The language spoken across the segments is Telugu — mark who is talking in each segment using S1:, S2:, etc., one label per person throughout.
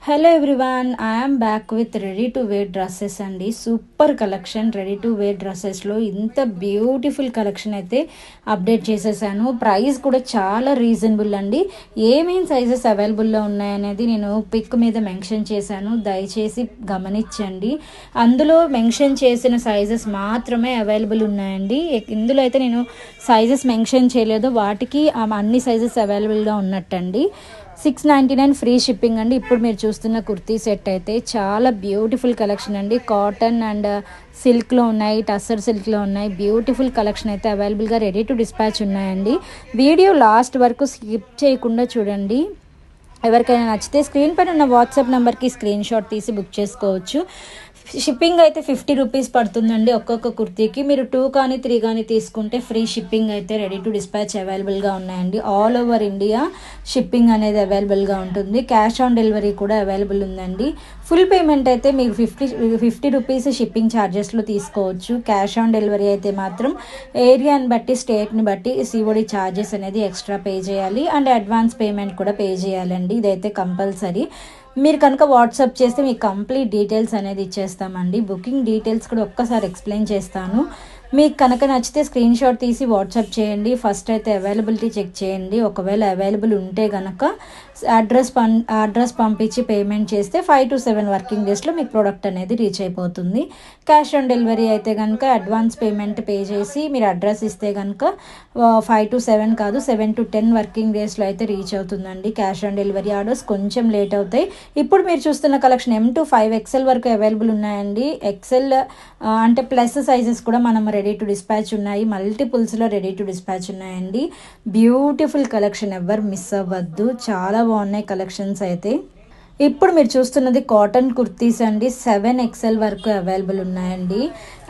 S1: Hello everyone, I'm back with ready to wear dresses అండి. Super collection. Ready to wear డ్రెస్సెస్లో ఇంత బ్యూటిఫుల్ కలెక్షన్ అయితే అప్డేట్ చేసేసాను. ప్రైస్ కూడా చాలా రీజనబుల్ అండి. ఏమేం సైజెస్ అవైలబుల్లో ఉన్నాయనేది నేను పిక్ మీద మెన్షన్ చేశాను, దయచేసి గమనించండి. అందులో మెన్షన్ చేసిన సైజెస్ మాత్రమే అవైలబుల్ ఉన్నాయండి. ఇందులో అయితే నేను సైజెస్ మెన్షన్ చేయలేదు, వాటికి అన్ని సైజెస్ అవైలబుల్గా ఉన్నట్టండి. 699 ఫ్రీ షిప్పింగ్ అండి. ఇప్పుడు మీరు చూస్తున్న కుర్తీ సెట్ అయితే చాలా బ్యూటిఫుల్ కలెక్షన్ అండి. కాటన్ అండ్ సిల్క్లో ఉన్నాయి, టస్సర్ సిల్క్లో ఉన్నాయి. బ్యూటిఫుల్ కలెక్షన్ అయితే అవైలబుల్గా రెడీ టు డిస్పాచ్ ఉన్నాయండి. వీడియో లాస్ట్ వరకు స్కిప్ చేయకుండా చూడండి. ఎవరికైనా నచ్చితే స్క్రీన్ పైన ఉన్న వాట్సాప్ నెంబర్కి స్క్రీన్ షాట్ తీసి బుక్ చేసుకోవచ్చు. షిప్పింగ్ అయితే 50 రూపీస్ పడుతుందండి ఒక్కొక్క కుర్తీకి. మీరు 2 కానీ 3 కానీ తీసుకుంటే ఫ్రీ షిప్పింగ్ అయితే రెడీ టు డిస్పాచ్ అవైలబుల్గా ఉన్నాయండి. ఆల్ ఓవర్ ఇండియా షిప్పింగ్ అనేది అవైలబుల్గా ఉంటుంది. క్యాష్ ఆన్ డెలివరీ కూడా అవైలబుల్ ఉందండి. ఫుల్ పేమెంట్ అయితే మీకు 50 రూపీస్ షిప్పింగ్ ఛార్జెస్లో తీసుకోవచ్చు. క్యాష్ ఆన్ డెలివరీ అయితే మాత్రం ఏరియాని బట్టి, స్టేట్ని బట్టి సిఓడి ఛార్జెస్ అనేది ఎక్స్ట్రా పే చేయాలి అండ్ అడ్వాన్స్ పేమెంట్ కూడా పే చేయాలండి. ఇదైతే కంపల్సరీ. మీరు కనుక వాట్సాప్ చేస్తే మీకు కంప్లీట్ డీటెయిల్స్ అనేది ఇచ్చేస్తామండి. బుకింగ్ డీటెయిల్స్ కూడా ఒక్కసారి ఎక్స్ప్లెయిన్ చేస్తాను. మీకు కనుక నచ్చితే స్క్రీన్ షాట్ తీసి వాట్సాప్ చేయండి. ఫస్ట్ అయితే అవైలబిలిటీ చెక్ చేయండి. ఒకవేళ అవైలబుల్ ఉంటే కనుక అడ్రస్ పంపించి పేమెంట్ చేస్తే 5 to 7 వర్కింగ్ డేస్లో మీకు ప్రోడక్ట్ అనేది రీచ్ అయిపోతుంది. క్యాష్ ఆన్ డెలివరీ అయితే కనుక అడ్వాన్స్ పేమెంట్ పే చేసి మీరు అడ్రస్ ఇస్తే కనుక 5 to 7 కాదు, 7 to 10 వర్కింగ్ డేస్లో అయితే రీచ్ అవుతుందండి. క్యాష్ ఆన్ డెలివరీ ఆర్డర్స్ కొంచెం లేట్ అవుతాయి. ఇప్పుడు మీరు చూస్తున్న కలెక్షన్ M to 5XL వరకు అవైలబుల్ ఉన్నాయండి. ఎక్సెల్ అంటే ప్లస్ సైజెస్ కూడా మనం రెడీ టు డిస్పాచ్ ఉన్నాయి. మల్టిపుల్స్లో రెడీ టు డిస్పాచ్ ఉన్నాయండి. బ్యూటిఫుల్ కలెక్షన్, ఎవరు మిస్ అవ్వద్దు. చాలా బాగున్నాయి కలెక్షన్స్ అయితే. ఇప్పుడు మీరు చూస్తున్నది కాటన్ కుర్తీస్ అండి. 7XL వరకు అవైలబుల్ ఉన్నాయండి.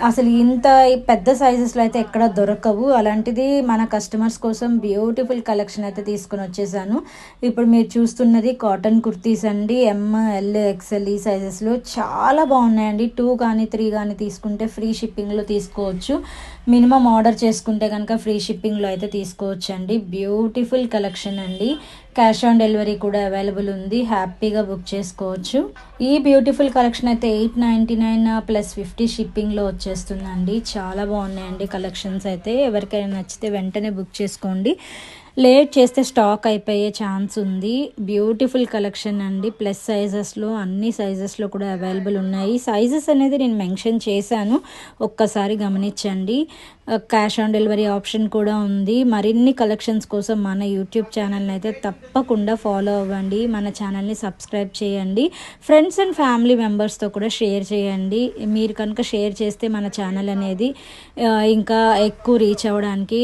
S1: అసలు ఇంత పెద్ద సైజెస్లో అయితే ఎక్కడ దొరకవు. అలాంటిది మన కస్టమర్స్ కోసం బ్యూటిఫుల్ కలెక్షన్ అయితే తీసుకొని వచ్చేసాను. ఇప్పుడు మీరు చూస్తున్నది కాటన్ కుర్తీస్ అండి. ML XL ఈ సైజెస్లో చాలా బాగున్నాయండి. 2 కానీ 3 కానీ తీసుకుంటే ఫ్రీ షిప్పింగ్లో తీసుకోవచ్చు. మినిమం ఆర్డర్ చేసుకుంటే కనుక ఫ్రీ షిప్పింగ్లో అయితే తీసుకోవచ్చు అండి. బ్యూటిఫుల్ కలెక్షన్ అండి. క్యాష్ ఆన్ డెలివరీ కూడా అవైలబుల్ ఉంది. హ్యాపీగా బుక్ చేసుకోవచ్చు. ఈ బ్యూటిఫుల్ కలెక్షన్ అయితే 899 ప్లస్ 50 షిప్పింగ్లో వచ్చేస్తుందండి. చాలా బాగున్నాయండి కలెక్షన్స్ అయితే. ఎవరికైనా నచ్చితే వెంటనే బుక్ చేసుకోండి. లేట్ చేస్తే స్టాక్ అయిపోయే ఛాన్స్ ఉంది. బ్యూటిఫుల్ కలెక్షన్ అండి. ప్లస్ సైజెస్లో అన్ని సైజెస్లో కూడా అవైలబుల్ ఉన్నాయి. సైజెస్ అనేది నేను మెన్షన్ చేశాను, ఒక్కసారి గమనించండి. క్యాష్ ఆన్ డెలివరీ ఆప్షన్ కూడా ఉంది. మరిన్ని కలెక్షన్స్ కోసం మన యూట్యూబ్ ఛానల్ని అయితే తప్పకుండా ఫాలో అవ్వండి. మన ఛానల్ని సబ్స్క్రైబ్ చేయండి. ఫ్రెండ్స్ అండ్ ఫ్యామిలీ మెంబర్స్తో కూడా షేర్ చేయండి. మీరు కనుక షేర్ చేస్తే మన ఛానల్ అనేది ఇంకా ఎక్కువ రీచ్ అవ్వడానికి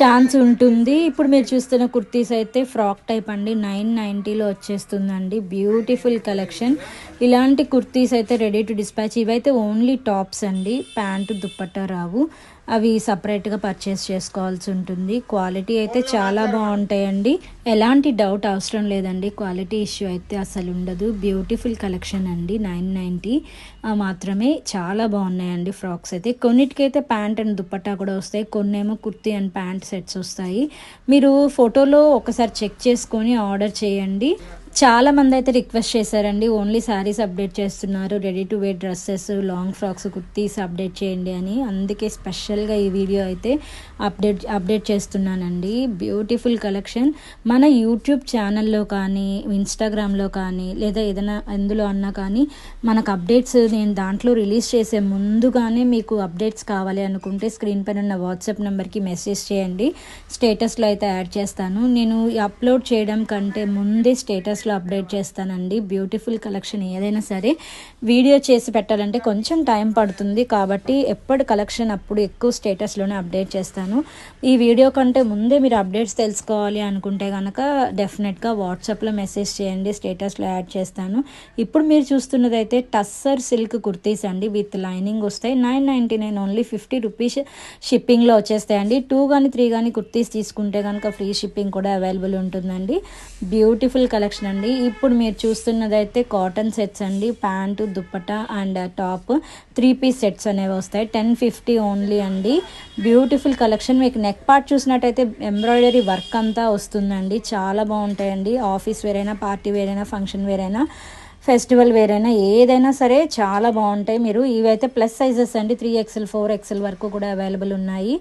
S1: ఛాన్స్ ఉంటుంది. ఇప్పుడు మీరు చూస్తున్న కుర్తీస్ అయితే ఫ్రాక్ టైప్ అండి. 990లో వచ్చేస్తుందండి. Beautiful collection. ఇలాంటి కుర్తీస్ అయితే రెడీ టు డిస్పాచ్. ఇవైతే ఓన్లీ టాప్స్ అండి, ప్యాంటు దుప్పట్టా రావు. అవి సపరేట్గా పర్చేస్ చేసుకోవాల్సి ఉంటుంది. క్వాలిటీ అయితే చాలా బాగుంటాయండి. ఎలాంటి డౌట్ అవసరం లేదండి. క్వాలిటీ ఇష్యూ అయితే అసలు ఉండదు. బ్యూటిఫుల్ కలెక్షన్ అండి. 990 మాత్రమే. చాలా బాగున్నాయండి ఫ్రాక్స్ అయితే. కొన్నిటికైతే ప్యాంట్ అండ్ దుప్పట్టా కూడా వస్తాయి, కొన్నేమో కుర్తీ అండ్ ప్యాంట్ సెట్స్ వస్తాయి. మీరు ఫోటోలో ఒకసారి చెక్ చేసుకొని ఆర్డర్ చేయండి. చాలా మంది అయితే రిక్వెస్ట్ చేశారండి, ఓన్లీ శారీస్ అప్డేట్ చేస్తున్నారు, ready to wear dresses, long frocks, kurtis update చేయండి అని. అందుకే స్పెషల్గా ఈ వీడియో అయితే అప్డేట్ చేస్తున్నానండి. Beautiful collection. మన యూట్యూబ్ ఛానల్లో కానీ, ఇన్స్టాగ్రామ్లో కానీ, లేదా ఏదైనా ఎందులో అన్నా కానీ మనకు అప్డేట్స్ నేను దాంట్లో రిలీజ్ చేసే ముందుగానే మీకు అప్డేట్స్ కావాలి అనుకుంటే స్క్రీన్ పైన ఉన్న వాట్సాప్ నెంబర్కి మెసేజ్ చేయండి. స్టేటస్లో అయితే యాడ్ చేస్తాను. నేను అప్లోడ్ చేయడం కంటే ముందే స్టేటస్ అప్డేట్ చేస్తానండి. బ్యూటిఫుల్ కలెక్షన్ ఏదైనా సరే వీడియో చేసి పెట్టాలంటే కొంచెం టైం పడుతుంది, కాబట్టి ఎప్పటి కలెక్షన్ అప్పుడు ఎక్కువ స్టేటస్లోనే అప్డేట్ చేస్తాను. ఈ వీడియో కంటే ముందే మీరు అప్డేట్స్ తెలుసుకోవాలి అనుకుంటే కనుక డెఫినెట్గా వాట్సాప్లో మెసేజ్ చేయండి, స్టేటస్లో యాడ్ చేస్తాను. ఇప్పుడు మీరు చూస్తున్నది అయితే టస్సర్ సిల్క్ కుర్తీస్ అండి. విత్ లైనింగ్ వస్తాయి. 999 ఓన్లీ 50 రూపీస్ షిప్పింగ్లో వచ్చేస్తాయండి. 2 కానీ 3 కానీ కుర్తీస్ తీసుకుంటే కనుక ఫ్రీ షిప్పింగ్ కూడా అవైలబుల్ ఉంటుందండి. బ్యూటిఫుల్ కలెక్షన్ అండి. ఇప్పుడు మీరు చూస్తున్నదైతే కాటన్ సెట్స్ అండి. Pant, dupatta and top 3 piece sets అనేవి వస్తాయి. 1050 ఓన్లీ అండి. Beautiful collection. మీకు నెక్ పార్ట్ చూసినట్టయితే ఎంబ్రాయిడరీ వర్క్ అంతా వస్తుందండి. చాలా బాగుంటాయండి. ఆఫీస్ వేర్ అయినా, పార్టీ వేర్ అయినా, ఫంక్షన్ వేర్ అయినా, ఫెస్టివల్ వేర్ అయినా ఏదైనా సరే చాలా బాగుంటాయి. మీరు ఇవైతే ప్లస్ సైజెస్ అండి. 3XL 4XL వరకు కూడా అవైలబుల్ ఉన్నాయి.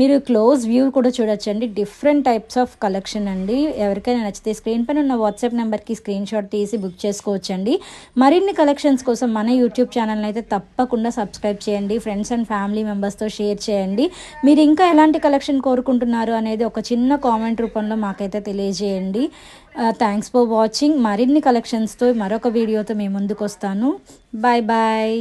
S1: మీరు క్లోజ్ వ్యూ కూడా చూడొచ్చండి. డిఫరెంట్ టైప్స్ ఆఫ్ కలెక్షన్ అండి. ఎవరికైనా నచ్చితే స్క్రీన్ పైన ఉన్న వాట్సాప్ నెంబర్కి స్క్రీన్ షాట్ తీసి బుక్ చేసుకోవచ్చండి. మరిన్ని కలెక్షన్స్ కోసం మన యూట్యూబ్ ఛానల్ని అయితే తప్పకుండా సబ్స్క్రైబ్ చేయండి. ఫ్రెండ్స్ అండ్ ఫ్యామిలీ మెంబర్స్తో షేర్ చేయండి. మీరు ఇంకా ఎలాంటి కలెక్షన్ కోరుకుంటున్నారు అనేది ఒక చిన్న కామెంట్ రూపంలో మాకైతే తెలియజేయండి. Thanks for watching. మరిన్ని కలెక్షన్స్తో మరొక వీడియోతో మేము ముందుకు వస్తాను. Bye bye.